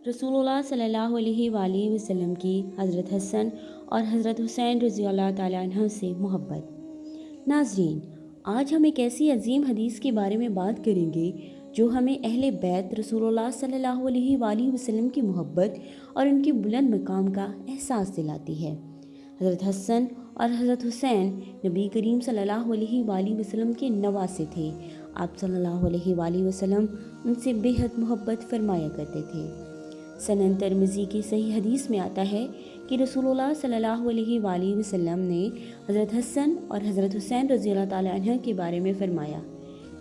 رسول اللہ صلی اللہ علیہ وآلہ وسلم کی حضرت حسن اور حضرت حسین رضی اللہ تعالیٰ عنہ سے محبت۔ ناظرین، آج ہم ایک ایسی عظیم حدیث کے بارے میں بات کریں گے جو ہمیں اہل بیت رسول اللہ صلی اللہ علیہ وآلہ وسلم کی محبت اور ان کے بلند مقام کا احساس دلاتی ہے۔ حضرت حسن اور حضرت حسین نبی کریم صلی اللہ علیہ وآلہ وسلم کے نواسے تھے۔ آپ صلی اللہ علیہ وآلہ وسلم ان سے بے حد محبت فرمایا کرتے تھے۔ سنن ترمذی کی صحیح حدیث میں آتا ہے کہ رسول اللہ صلی اللہ علیہ وآلہ وسلم نے حضرت حسن اور حضرت حسین رضی اللہ تعالیٰ عنہ کے بارے میں فرمایا،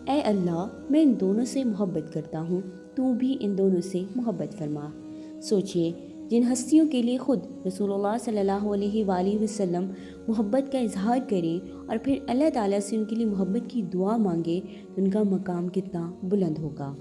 اے اللہ، میں ان دونوں سے محبت کرتا ہوں، تو بھی ان دونوں سے محبت فرما۔ سوچئے، جن ہستیوں کے لیے خود رسول اللہ صلی اللہ علیہ وآلہ وسلم محبت کا اظہار کریں اور پھر اللہ تعالیٰ سے ان کے لیے محبت کی دعا مانگے تو ان کا مقام کتنا بلند ہوگا۔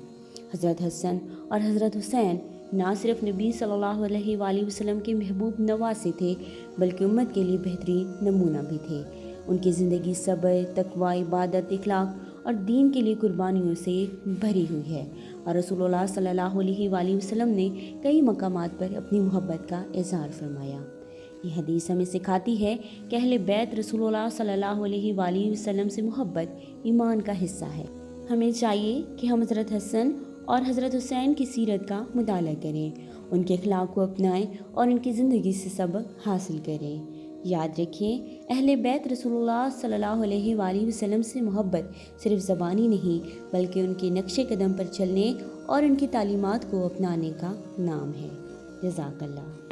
حضرت حسن اور حضرت حسین نہ صرف نبی صلی اللہ علیہ وآلہ وسلم کے محبوب نواسے تھے بلکہ امت کے لیے بہترین نمونہ بھی تھے۔ ان کی زندگی صبر، تقوی، عبادت، اخلاق اور دین کے لیے قربانیوں سے بھری ہوئی ہے، اور رسول اللہ صلی اللہ علیہ وآلہ وسلم نے کئی مقامات پر اپنی محبت کا اظہار فرمایا۔ یہ حدیث ہمیں سکھاتی ہے کہ اہل بیت رسول اللہ صلی اللہ علیہ وآلہ وسلم سے محبت ایمان کا حصہ ہے۔ ہمیں چاہیے کہ ہم حضرت حسن اور حضرت حسین کی سیرت کا مطالعہ کریں، ان کے اخلاق کو اپنائیں اور ان کی زندگی سے سبق حاصل کریں۔ یاد رکھیں، اہل بیت رسول اللہ صلی اللہ علیہ وآلہ وسلم سے محبت صرف زبانی نہیں بلکہ ان کے نقش قدم پر چلنے اور ان کی تعلیمات کو اپنانے کا نام ہے۔ جزاک اللہ۔